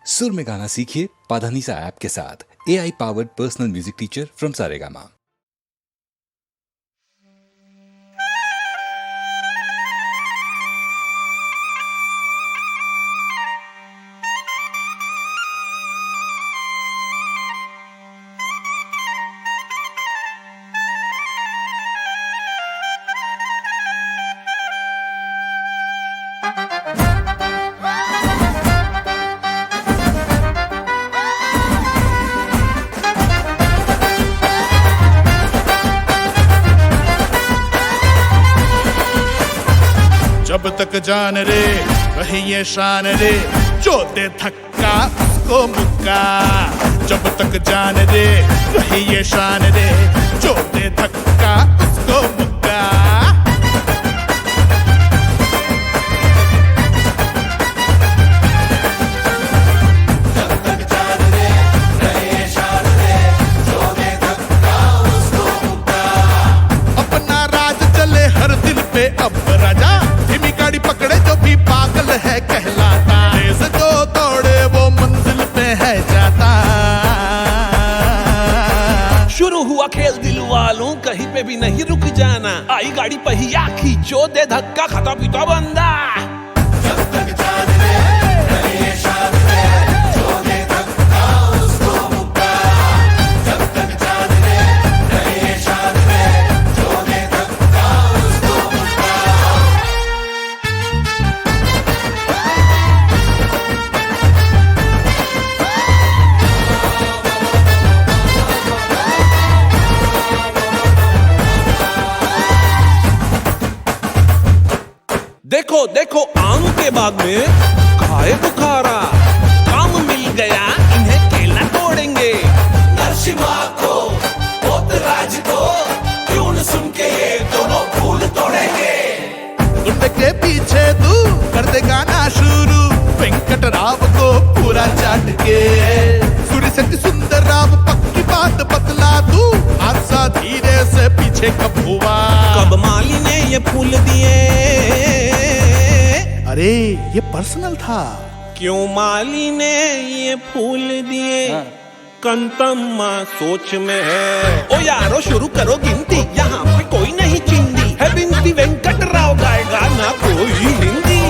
सुर में गाना सीखिए पाधानीसा ऐप के साथ। AI powered personal music teacher from Saregama. जब तक जान रे वही ये शान रे, जो दे धक्का उसको मुक्का। जब तक जान रे वही ये शान रे, जो दे धक्का उसको मुक्का। जब तक जान रे वही ये शान रे, जो दे धक्का उसको मुक्का। अपना राज चले हर दिल पे अब राजा, गाड़ी पकड़े जो भी पागल है कहलाता। तेज जो दौड़े वो मंजिल पे है जाता। शुरू हुआ खेल दिल वालों, कहीं पे भी नहीं रुक जाना। आई गाड़ी पहिया खींचो, दे धक्का, खाता पीता बंदा। जब तक जान रे वही ये शान रे, जो दे धक्का उसको मुक्का। जब तक जान रे वही ये शान रे, जो दे धक्का उसको मुक्का। देखो देखो आम के बाग में खाए बुखारा, काम मिल गया इन्हें केला तोड़ेंगे। नरसिम्हा को पोतराज को क्यों न सुन के ये दोनों फूल तोड़ेंगे। गुंडे के पीछे तू कर दे गाना शुरू, वेंकट राव को पूरा चाट के। सूर्य शक्ति सुंदर राव पक्की बात बतला तू, हादसा धीरे से पीछे कब हुआ। कब माली ने ये फूल दिए, अरे ये पर्सनल था। क्यों माली ने ये फूल दिए, कंतम्मा सोच में है। ओ यारो शुरू करो गिनती, यहाँ पे कोई नहीं चिंदी है। बिनती वेंकट राव गाएगा ना कोई हिंदी।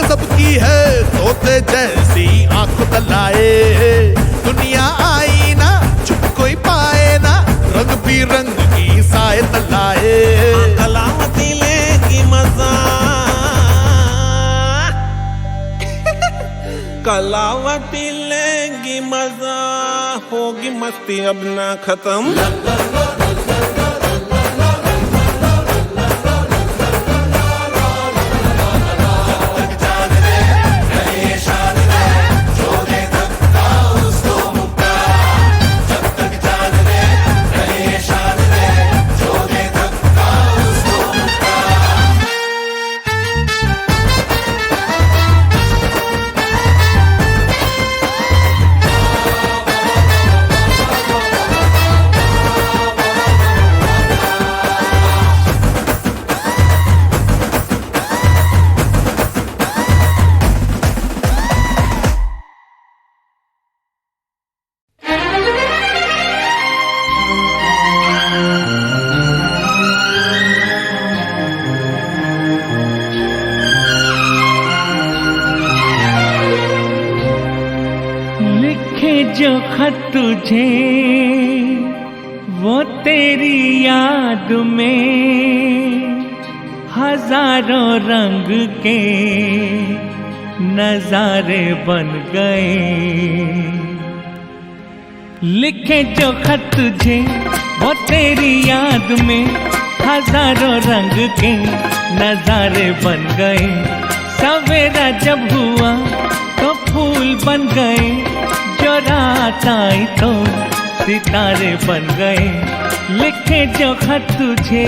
सबकी है तोते जैसी आंख तलाए। दुनिया आई ना चुप कोई पाए ना, रंग बिरंग की साए तलाए। कलावती लेगी मजा, कलावती लेगी मजा, होगी मस्ती अब ना खत्म। जो खत तुझे वो तेरी याद में हजारों रंग के नजारे बन गए। लिखे जो खत तुझे वो तेरी याद में हजारों रंग के नजारे बन गए। सवेरा जब हुआ तो फूल बन गए, जो रात आई तो सितारे बन गए। लिखे जो खत तुझे।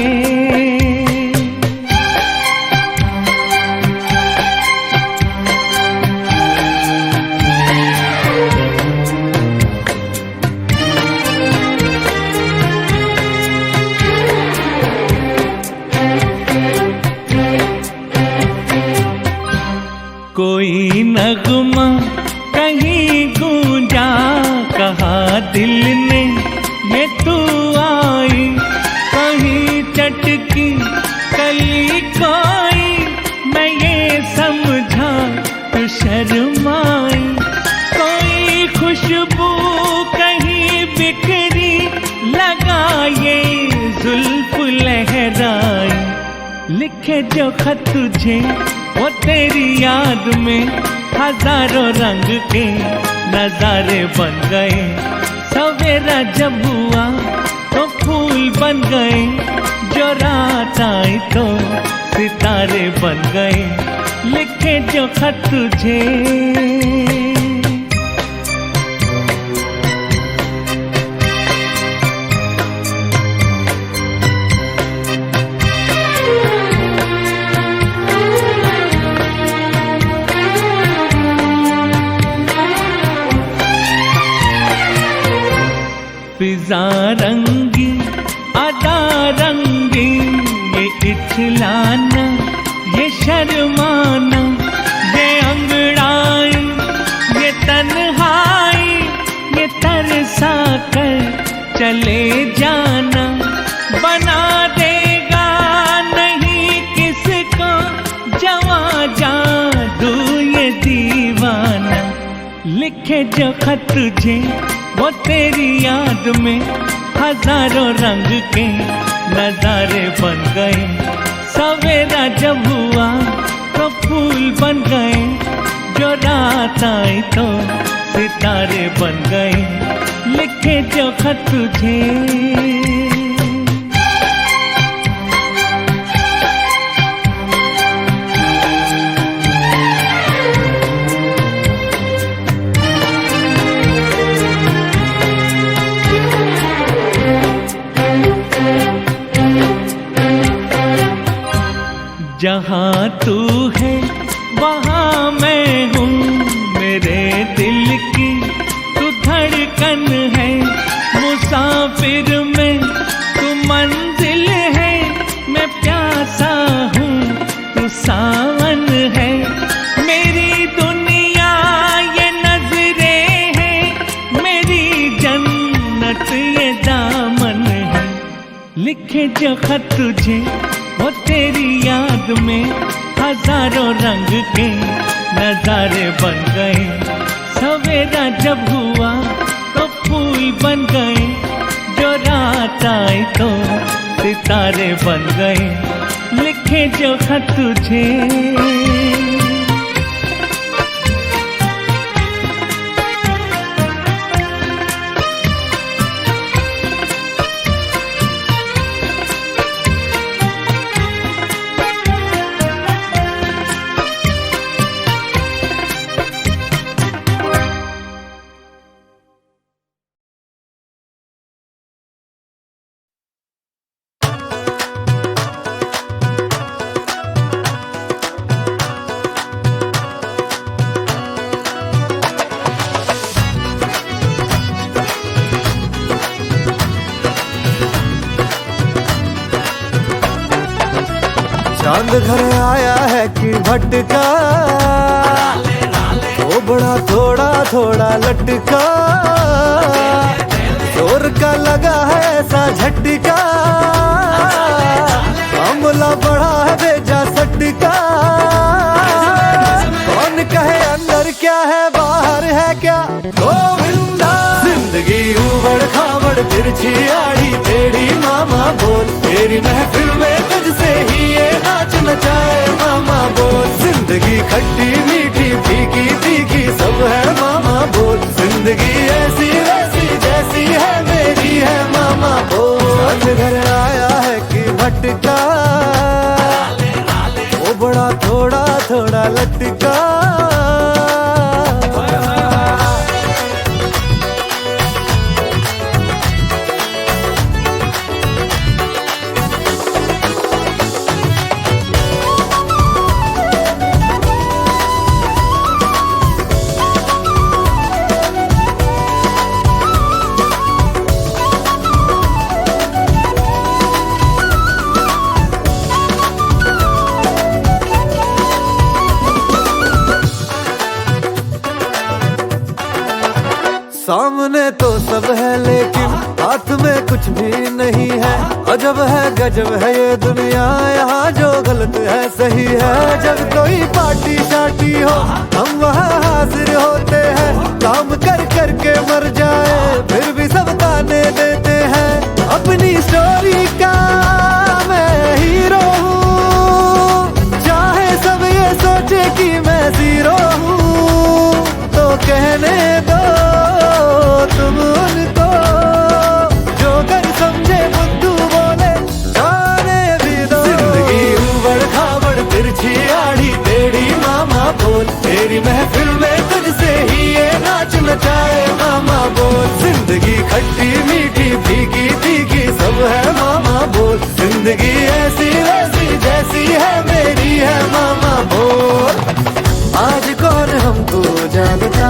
कोई नगमा कहीं गूंजा, कहा दिल ने ये तू आई। कहीं चटकी कली कोई, मैं ये समझा तू शर्माई। कोई खुशबू कहीं बिखरी, लगा ये जुल्फ लहराई। लिखे जो खत तुझे वो तेरी याद में हजारों रंग के नजारे बन गए। सवेरा जब हुआ तो फूल बन गए, जो रात आई तो सितारे बन गए। लिखे जो खत तुझे। फिजा रंगी अदा रंगी, ये इछलाना ये शर्माना, ये अंगड़ाई ये तन्हाई, ये तरसा कर चले जाना। बना देगा नहीं किसको जवा जादू ये दीवाना। लिखे जो खत तुझे वो तेरी याद में हजारों रंग के नजारे बन गए। सवेरा जब हुआ तो फूल बन गए, जो रात आई तो सितारे बन गए। लिखे जो खत तुझे। जहाँ तू है वहाँ मैं हूँ, मेरे दिल की तू धड़कन है। मुसाफिर में तू मंजिल है, मैं प्यासा हूँ तू सावन है। मेरी दुनिया ये नजरें हैं, मेरी जन्नत ये दामन है। लिखे जो खत तुझे वो तेरी याद में हजारों रंग के नजारे बन गए। सवेरा जब हुआ तो फूल बन गए, जो रात आई तो सितारे बन गए। लिखे जो खत तुझे। चांद घर आया है कि भटका, वो बड़ा थोड़ा थोड़ा लटका। जोर का लगा है ऐसा झटका, मामला बड़ा है बेजा सटका। कौन कहे अंदर क्या है बाहर है क्या, गोविंदा। जिंदगी उबड़ खाबड़ तिरछी आड़ी टेढ़ी, मामा बोल तेरी महफिल में तुझसे ही ये नाच नचाए। मामा बोल जिंदगी खट्टी मीठी जिंदगी ऐसी वैसी जैसी है मेरी है मामा बोल। घर आया है कि भटका, वो बड़ा थोड़ा थोड़ा लटका। सामने तो सब है लेकिन हाथ में कुछ भी नहीं है। अजब है गजब है ये दुनिया, यहाँ जो गलत है सही है। जब कोई पार्टी शार्टी हो हम वहाँ हाजिर होते हैं। काम कर कर के मर जाए फिर भी सब ताने देते हैं। अपनी स्टोरी का मैं हीरो हूँ, चाहे सब ये सोचे कि मैं जीरो हूँ। तो कहने दो तुम उनको जो कर समझे बुद्धू बोले जाने भी दो। जिंदगी उबड़ खाबड़ तिरछी आड़ी टेढ़ी मामा बोल। तेरी महफिल में तुझसे ही ये नाच नचाए मामा बोल। जिंदगी खट्टी मीठी भीगी भीगी सब है मामा बोल। जिंदगी ऐसी वैसी जैसी है मेरी है मामा बोल। आज कौन हमको जानता,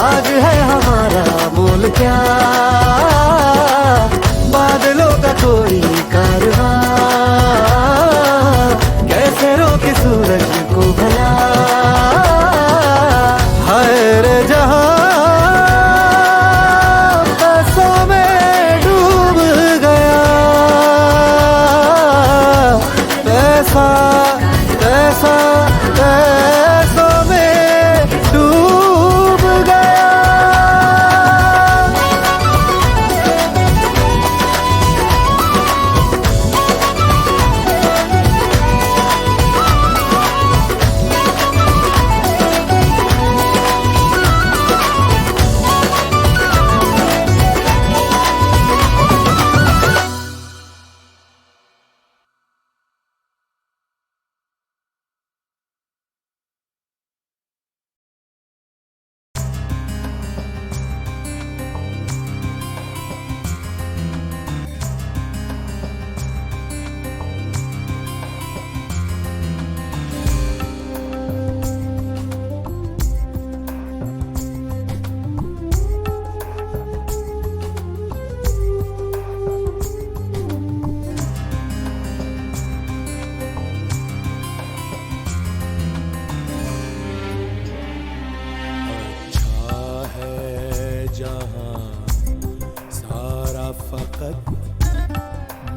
आज है हमारा मोल क्या। बादलों का कोई कारवां कैसे रोके सूरज को भला। हाय रे जहां बसों में डूब गया। पैसा पैसा पैसों में डूब गया।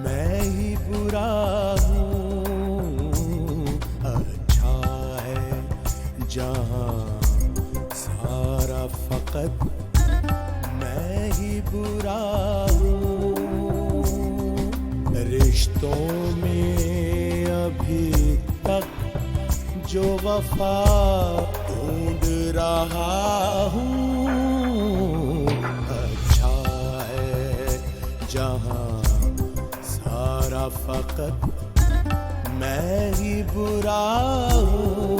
मैं ही बुरा हूँ। अच्छा है जहाँ सारा फकत मैं ही बुरा हूँ। रिश्तों में अभी तक जो वफा ढूंढ रहा हूँ। अच्छा है जहाँ सारा फकत मैं ही बुरा हूँ।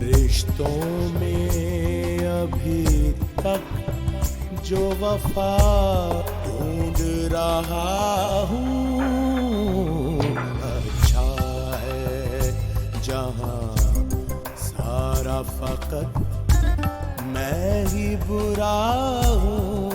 रिश्तों में अभी तक जो वफा ढूंढ रहा हूँ। अच्छा है जहाँ सारा फकत मैं ही बुरा हूँ।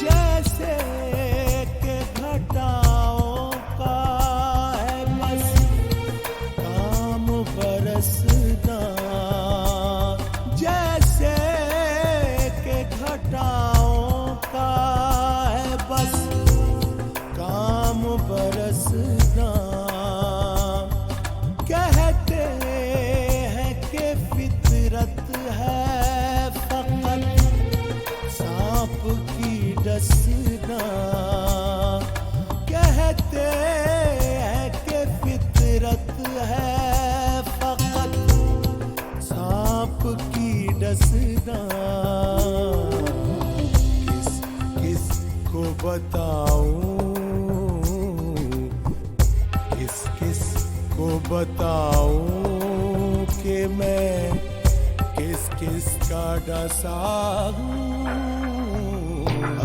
जैसे के घटाओ डसना किस किस को बताऊं, किस किस को बताऊं कि मैं किस किस का डसा हूँ।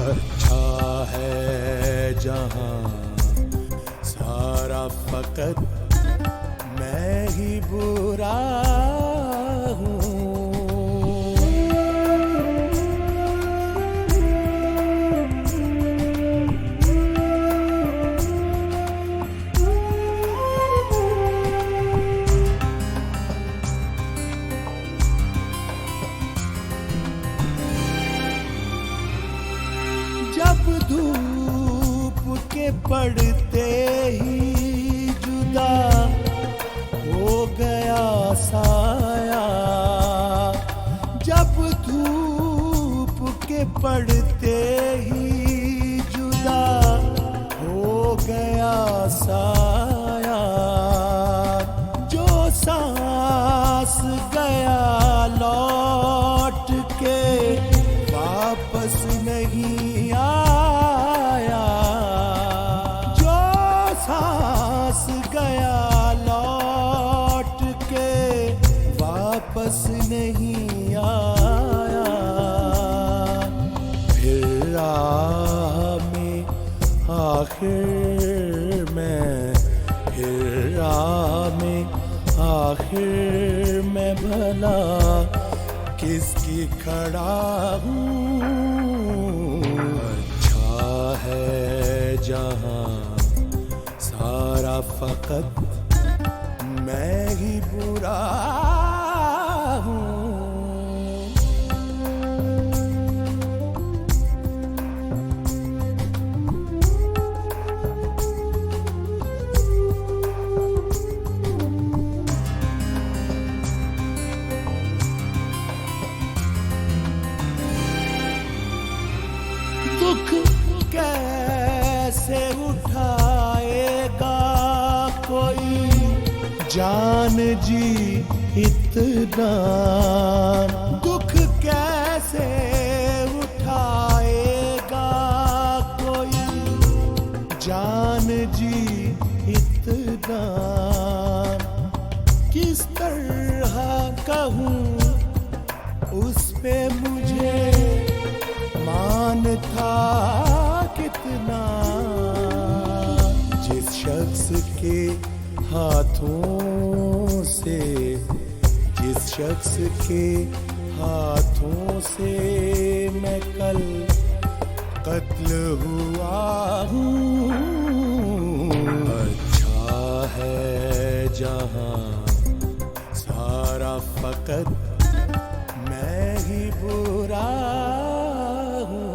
अच्छा है जहां सारा फकत मैं ही बुरा हूँ। जब धूप के पड़ते ही जुदा हो गया साया, जब धूप के पड़ते ही जुदा हो गया साया, जो सांस गया लौट के वापस नहीं आया, जो सांस गया लौट के वापस नहीं आया, फिर राह में आखिर में, फिर राह में आखिर में भला किसकी खड़ा हूँ। अच्छा है जहां सारा फकत मैं ही बुरा हूँ। दुख कैसे उठाएगा कोई जान जी इतना, दुख कैसे उठाएगा कोई जान जी इतना, किस तरह कहूँ उस पे मुझे मान था कितना, जिस शख्स के हाथों से, जिस शख्स के हाथों से मैं कल कत्ल हुआ हूँ। अच्छा है जहां सारा फकत मैं ही बुरा हूँ।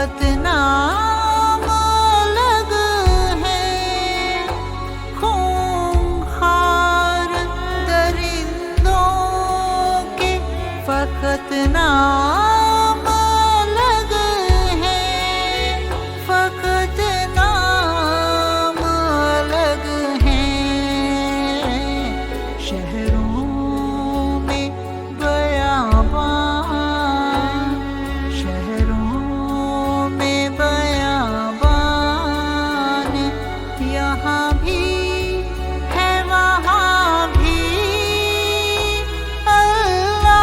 फकत नाम अलग है, खूंखार दरिंदों के फकत नाम अलग है, फकत नाम अलग है। शहरों में बयाबान, शहरों में बयाबान, यहाँ भी है वहाँ भी अल्लाह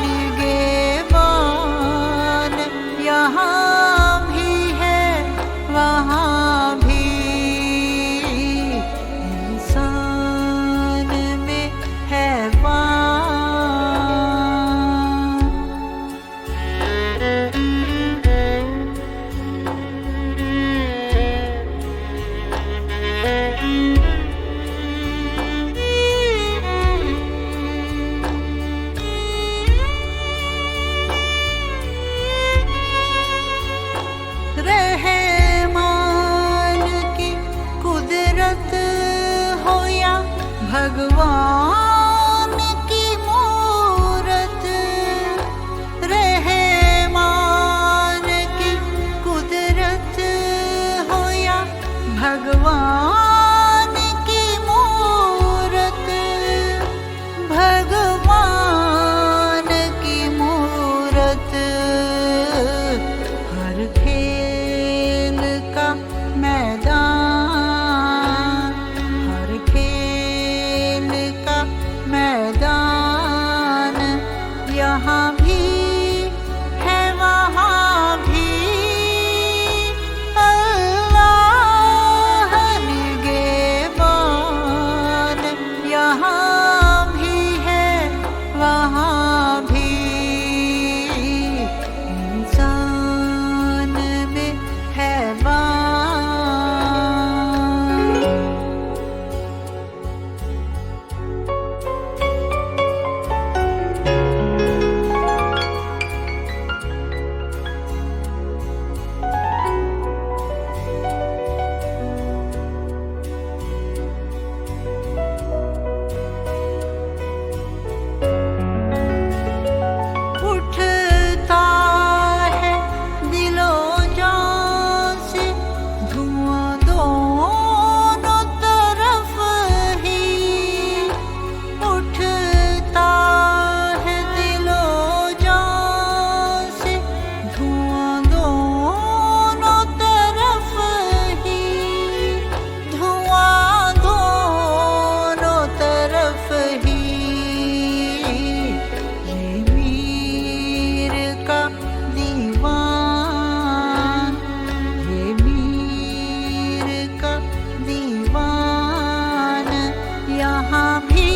निगहबान, यहाँ भी है वहाँ भी इंसान में है बान। रहमान की कुदरत हो या भगवान की मूरत, रहमान की कुदरत हो या भगवान की मूरत, भगवान की मूरत। हर खेल का मैदान, हर खेल का मैदान, यहाँ भी है वहाँ भी अल्लाह निगहबान, यहाँ भी है वहाँ भी इंसान में है बान। उठता है दिलो जान से धुआं दोनों तरफ ही, उठता है दिलो जान से धुआं दोनों तरफ ही, धुआं दोनों तरफ ही। ये मीर का दीवान, ये मीर का दीवान, यहाँ भी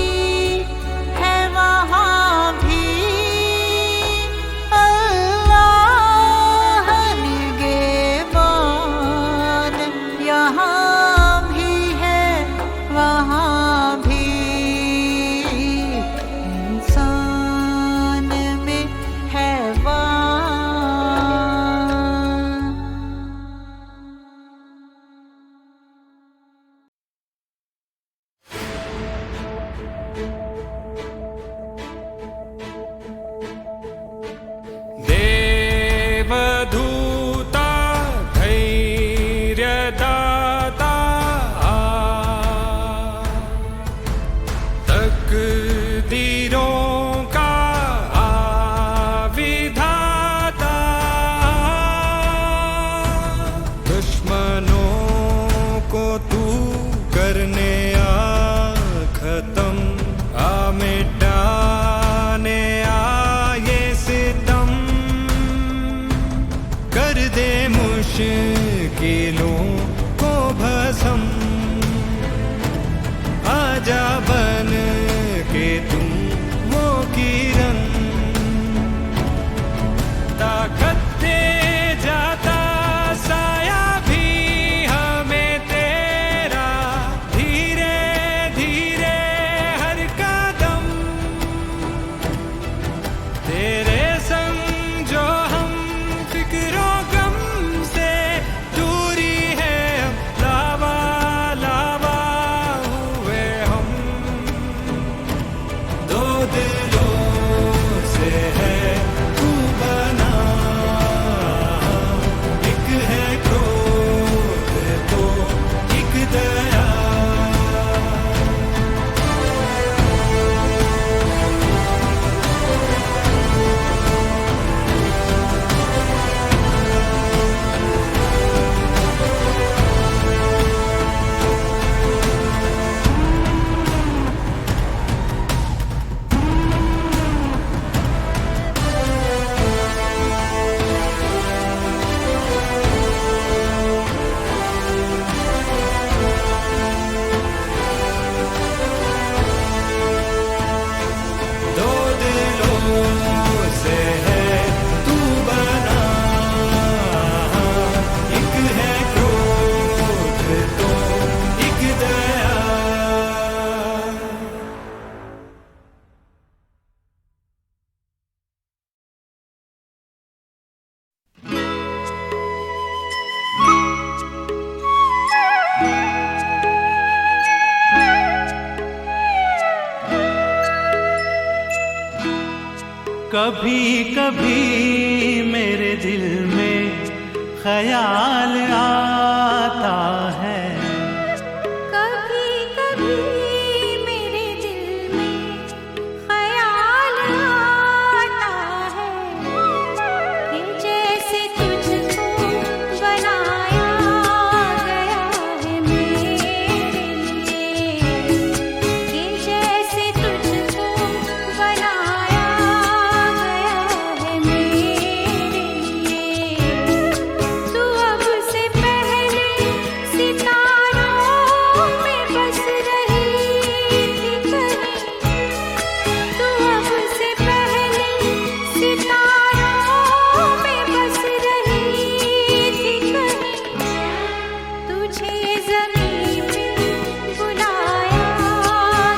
है वहाँ भी अल्लाह निगहबान, यहाँ भी है वहाँ भी इंसान में है बान। देवदूता धैर्यदाता तकदीरों का विधाता, दुश्मनों को तू करने आ खत्म, आ मिटाने आए सितम, कर दे मुश्किलों को भस्म, आजा बन के तुम वो किरण, ताकत दे जाता साया भी हमें तेरा, धीरे धीरे हर कदम तेरे संग जो हम फिक्र कभी कभी मेरे दिल में ख्याल आता है, कभी कभी मेरे दिल में ख्याल आता है कि जैसे तुझको बनाया गया है मेरे लिए, कि जैसे तुझको बनाया गया है मेरे लिए। तू अब से पहले सितारों में बस रही थी कहीं, तू अब से पहले सितारों में बस रही थी कहीं। तुझे ज़मीं पे बुलाया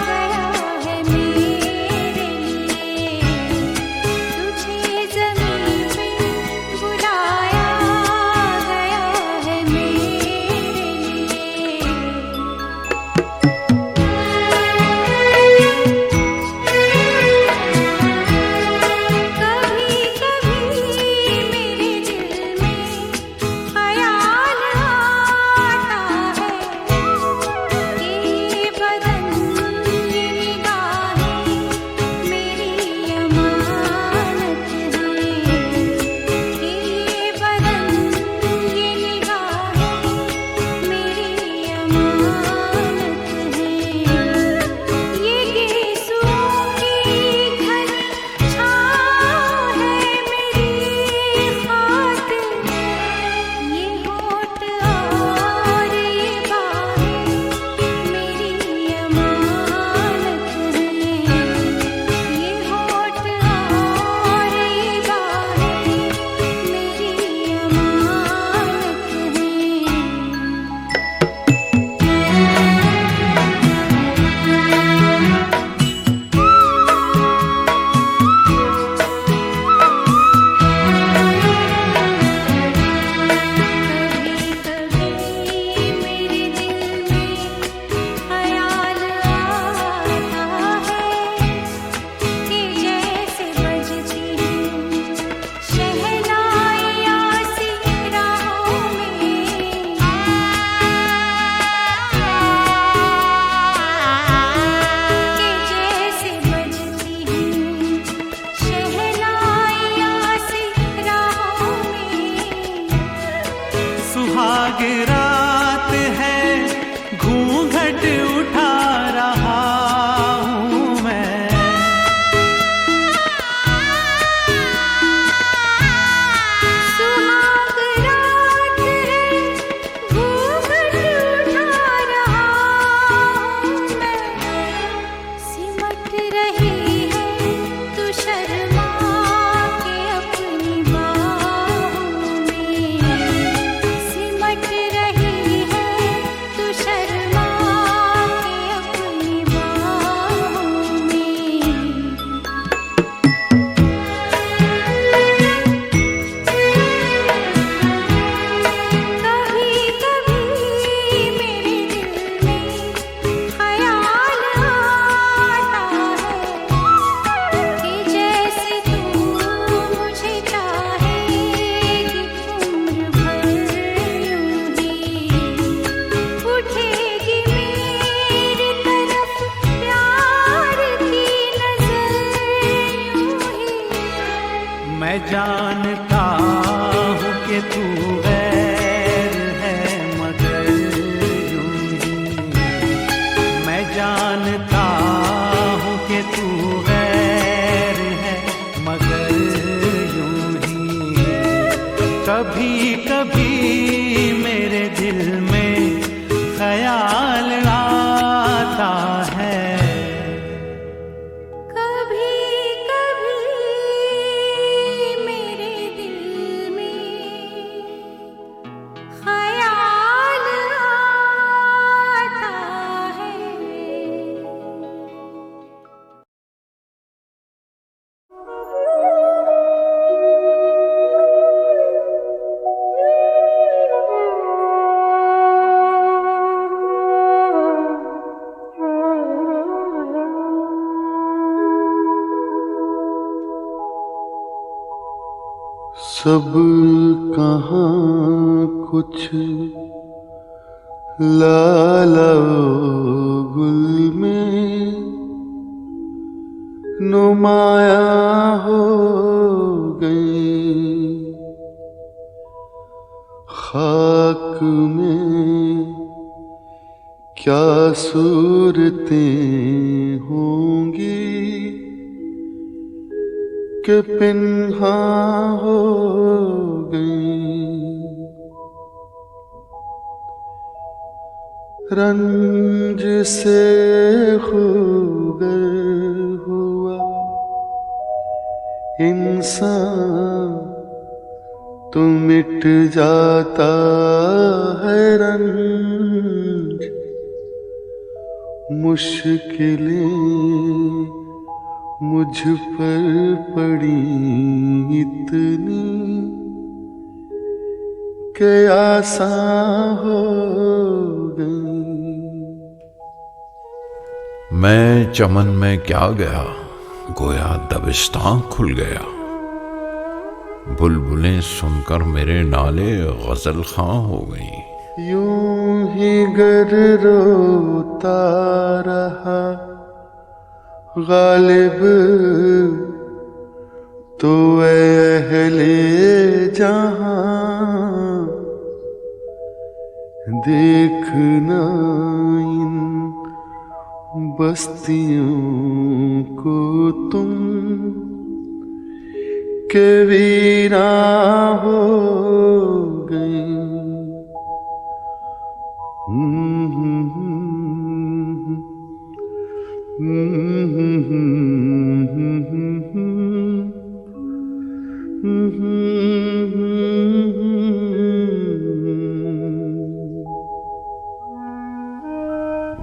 गया है मेरे लिए, तुझे ज़मीं पे बुलाया गया है मेरे लिए। कभी कभी मेरे दिल में ख्याल आता है कि बदन ये निगाहें मेरी अमानत है, कि बदन ये निगाहें मेरी अमानत है। ये गेसुओं की घनी छाँव है मेरी खातिर, ये होठ और ये बाहें मेरी अमानत है, ये होठ और ये बाहें मेरी अमानत है। कभी कभी मेरे दिल में ख्याल आता है कि जैसे बजती हैं शहनाइयाँ सी राहों में, कि जैसे बजती हैं शहनाइयाँ सी राहों में। सुहाग रात है घूंघट उठा रहा हूँ मैं, सुहाग रात है घूंघट उठा रहा हूँ मैं। सिमट रही है तू शर्मा के अपनी बाहों में, सिमट रही है तू शर्मा के अपनी बाहों में। कभी कभी मेरे दिल में ख्याल आता है कि जैसे तू मुझे चाहेगी उम्र भर यूं ही, उठेगी मेरी तरफ प्यार की नजर यूं ही। मैं जानता हूँ कि तू गैर है मगर यूं ही, मैं जानता हूँ कि तू गैर है मगर यूं ही। कभी कभी मेरे दिल में ख्याल आता है। कभी कभी मेरे दिल में ख्याल आता है। सब कहाँ कुछ लाला गुल में नुमाया हो गई, खाक में क्या सूरतें होंगी कि पिन्हा हो गई। रंज से खूगर हुआ इंसान तो मिट जाता है रंज, मुश्किलें मुझ पर पड़ी इतनी कि आसान हो गई। मैं चमन में क्या गया, गोया दबिस्तां खुल गया। बुलबुलें सुनकर मेरे नाले गजल खां हो गई। यूं ही गर रोता रहा गालिब तो अहले जहां, देखना इन बस्तियों को तुम के वीरा हो गई।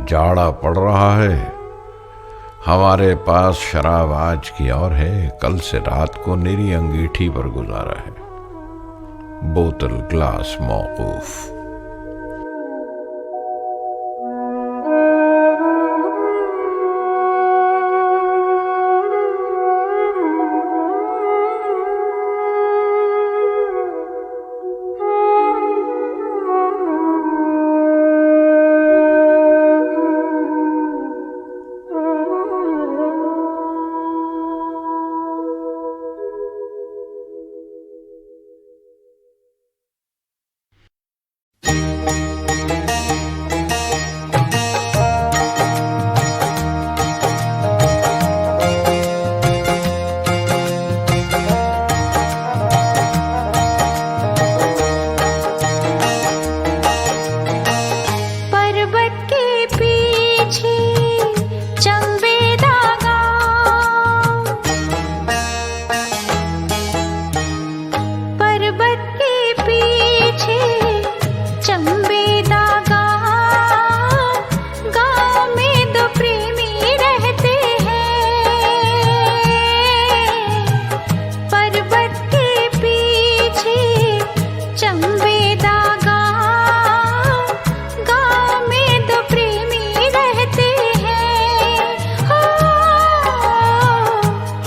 जाड़ा पड़ रहा है, हमारे पास शराब आज की और है, कल से रात को निरी अंगीठी पर गुजारा है। बोतल ग्लास मौकूफ।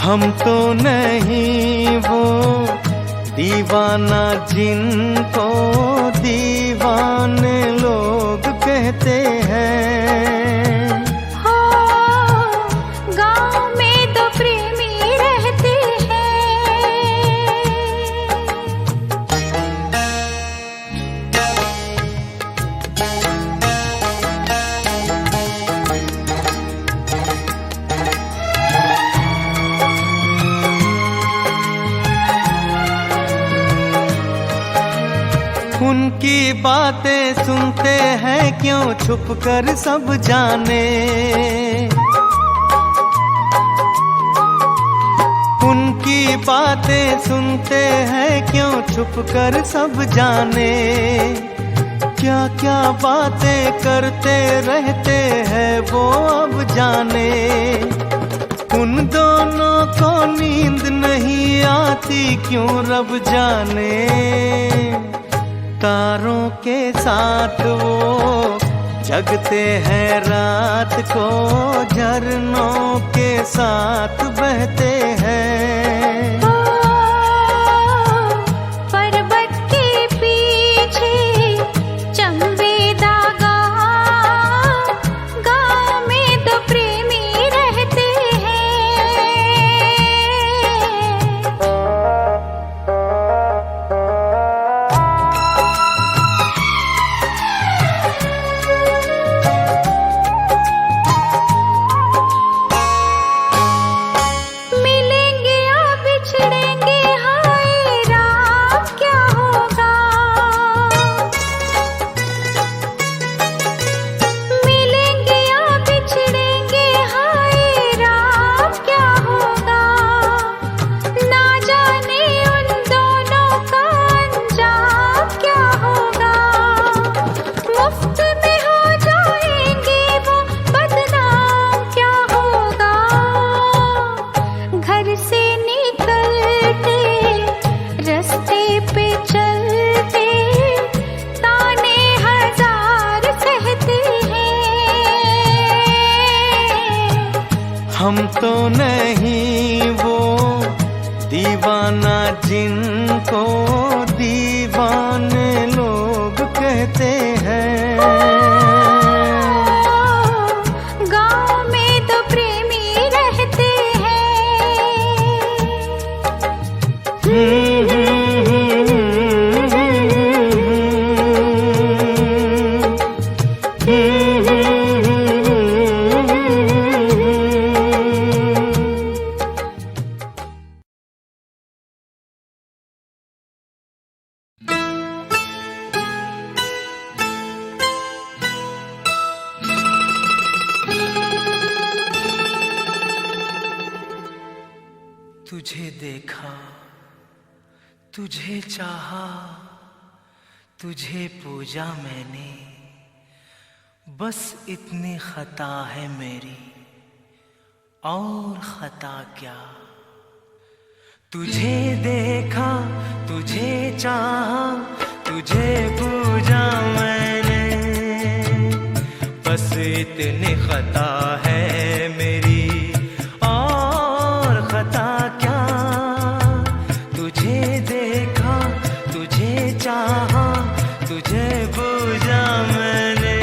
हम तो नहीं वो दीवाना जिनको दीवाने लोग कहते हैं। हो गाँव में दो प्रेमी रहते उनकी बातें सुनते हैं क्यों छुप कर सब जाने, उनकी बातें सुनते हैं क्यों छुप कर सब जाने। क्या क्या बातें करते रहते हैं वो अब जाने। उन दोनों को नींद नहीं आती क्यों रब जाने। तारों के साथ वो जगते हैं रात को, झरनों के साथ बहते हैं। तो नहीं वो दीवाना जिनको दीवाने लोग कहते हैं। गाँव में तो प्रेमी रहते तुझे देखा, तुझे चाहा, तुझे पूजा मैंने, बस इतनी खता है मेरी, और खता क्या। तुझे देखा, तुझे चाहा, तुझे पूजा मैंने, बस इतनी खता है मेरी, और खता क्या। तुझे देखा, तुझे चाहा, तुझे पूजा मैंने,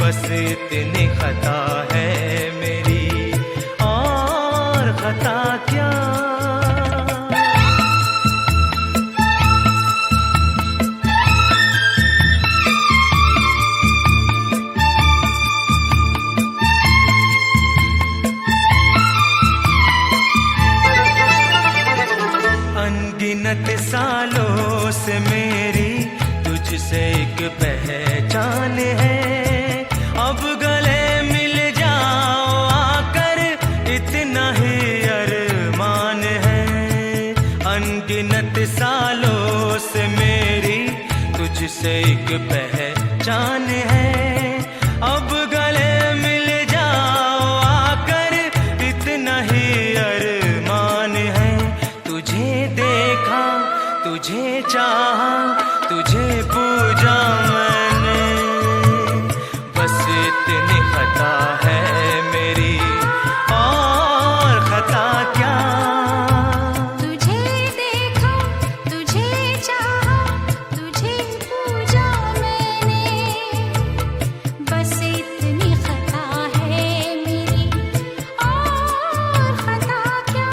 बस इतनी खता है मेरी, और खता क्या। अनगिनत सालों से मेरी तुझसे एक पहचान है, अब गले मिल जाओ आकर इतना ही अरमान है। अनगिनत सालों से मेरी तुझसे एक पहचान है, अब गले मिल जाओ आकर इतना ही अरमान है। तुझे देखा, तुझे चाहा, तुझे पूजा मैंने, बस इतनी खता है मेरी, और खता क्या। तुझे देखा, तुझे चाहा, तुझे पूजा मैंने, बस इतनी खता है मेरी, और खता क्या।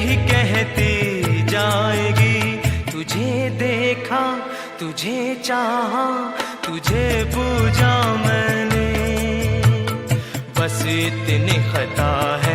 ही कहती जाएगी, तुझे देखा, तुझे चाहा, तुझे पूजा मैंने, बस इतनी खता है